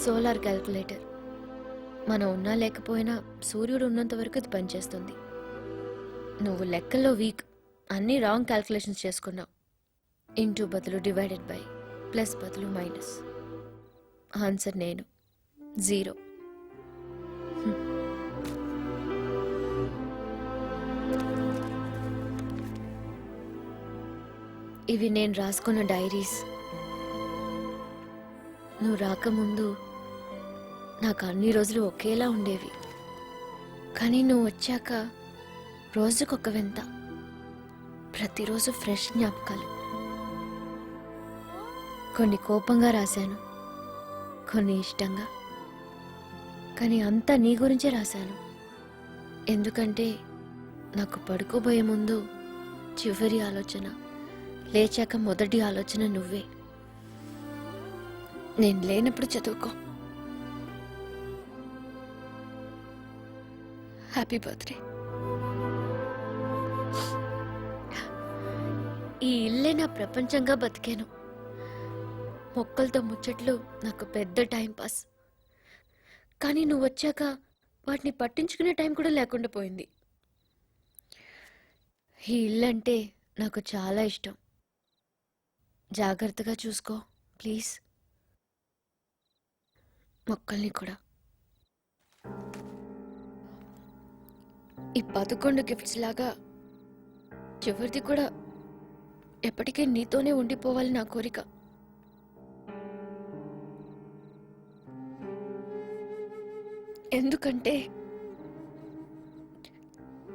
Solar calculator. మనం ఉన్నా లేకపోయినా సూర్యుడు ఉన్నంత వరకు ఇది పనిచేస్తుంది. నువ్వు లెక్కల్లో వీక్, అన్నీ రాంగ్ క్యాల్కులేషన్స్ చేసుకున్నావు. ఇంటూ బదులు డివైడెడ్ బై, ప్లస్ బదులు మైనస్. ఆన్సర్ నేను 0. ఇవి నేను రాసుకున్న డైరీస్. నువ్వు రాకముందు నాకు అన్ని రోజులు ఒకేలా ఉండేవి, కానీ నువ్వు వచ్చాక రోజుకొక వింత, ప్రతిరోజు ఫ్రెష్ జ్ఞాపకాలు. కొన్ని కోపంగా రాశాను, కొన్ని ఇష్టంగా, కానీ అంతా నీ గురించే రాశాను. ఎందుకంటే నాకు పడుకోబోయే ముందు చివరి ఆలోచన, లేచాక మొదటి ఆలోచన నువ్వే. నేను లేనప్పుడు చదువుకో. Happy birthday. ఈ ఇల్లే నా ప్రపంచంగా బతికాను. మొక్కలతో ముచ్చట్లు నాకు పెద్ద టైం పాస్. కానీ నువ్వు వచ్చాక వాటిని పట్టించుకునే టైం కూడా లేకుండా పోయింది. ఈ ఇల్లంటే నాకు చాలా ఇష్టం. జాగ్రత్తగా చూసుకో ప్లీజ్. మొక్కల్ని కూడా. ఈ 11 గిఫ్ట్స్ లాగా చివరిది కూడా ఎప్పటికీ నీతోనే ఉండిపోవాలి నా కోరిక. ఎందుకంటే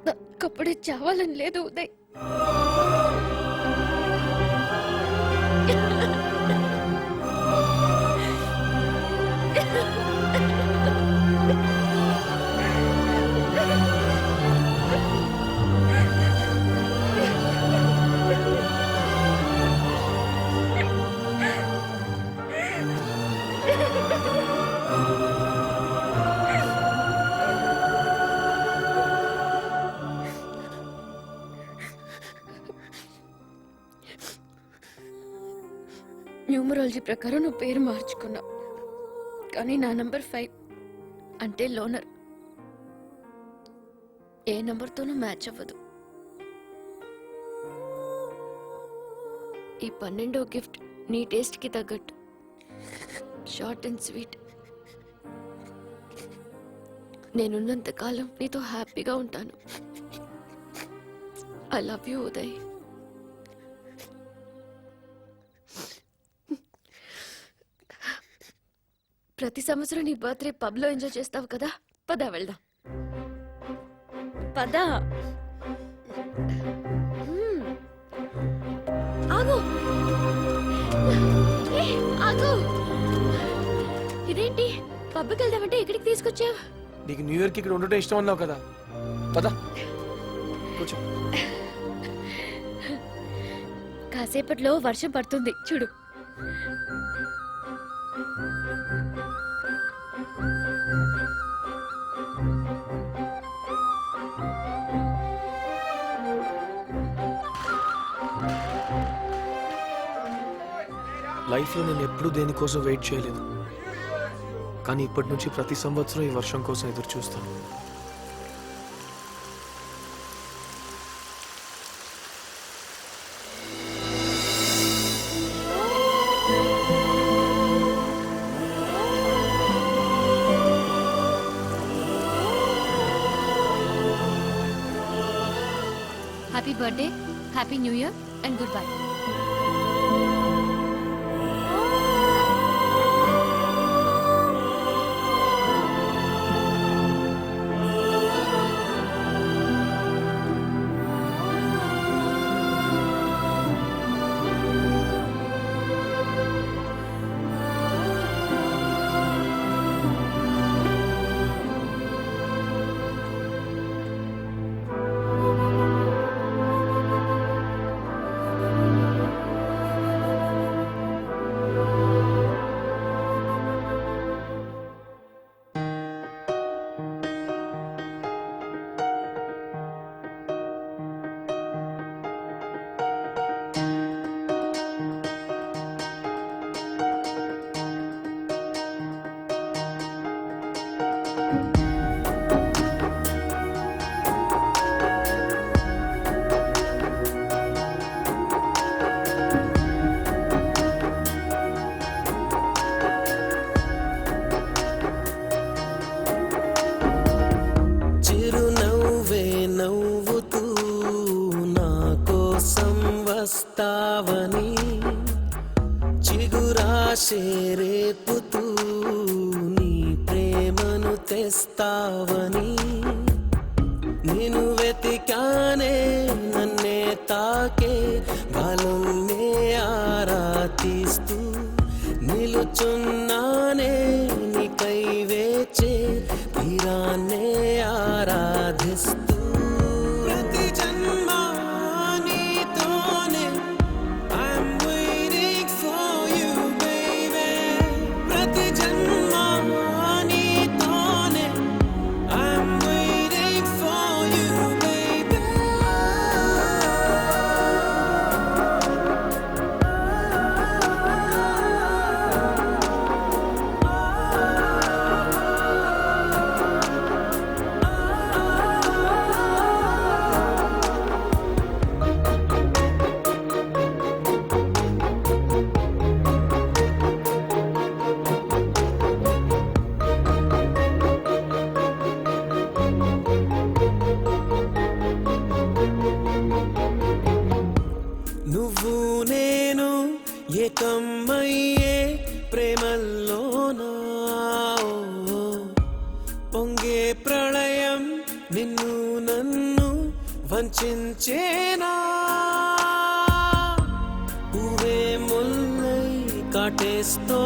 నాకప్పుడే చావాలని లేదు ఉదయ్. న్యూమరాలజీ ప్రకారం నువ్వు పేరు మార్చుకున్నావు, కానీ నా నంబర్ 5 అంటే లోనర్. ఏ నంబర్తోనూ మ్యాచ్ అవ్వదు. ఈ 12వ గిఫ్ట్ నీ టేస్ట్కి తగ్గట్టు, షార్ట్ అండ్ స్వీట్. నేనున్నంతకాలం నీతో హ్యాపీగా ఉంటాను. I love you Uday. ప్రతి సంవత్సరం నీ బర్త్డే పబ్లో ఎంజాయ్ చేస్తావు కదా, పద వెళ్దాం. పద. ఆగు. ఆగు. ఇదేంటి పబ్కి వెళ్దామంటే ఇక్కడికి తీసుకొచ్చావు? నీకు న్యూ ఇయర్కి ఇక్కడ ఉండటం ఇష్టం అన్నావు కదా, పద కూర్చో. కాసేపట్లో వర్షం పడుతుంది చూడు. లైఫ్లో నేను ఎప్పుడూ దేనికోసం వెయిట్ చేయలేదు, కానీ ఇప్పటి నుంచి ప్రతి సంవత్సరం ఈ వర్షం కోసం ఎదురు చూస్తాను. Happy birthday, happy new year and goodbye. ఆశే రేపుతూ నీ ప్రేమను తెస్తావని నేను వెతికానే నన్నే తాకే గాలున్నే ఆరాధిస్తూ నిలుచున్నానే నీకై వేచే తీరాన్నే ఆరాధిస్తూ ప్రతి జన్మ నీతోనే I'm waiting for you baby ప్రతి జన్మ నీతోనే I'm waiting for you baby నువ్వు నేను ఏకమయ్యే ప్రేమల్లోనా పొంగే ప్రళయం నిన్ను నన్ను వంచేనా పువ్వే ముల్లై కాటేస్తో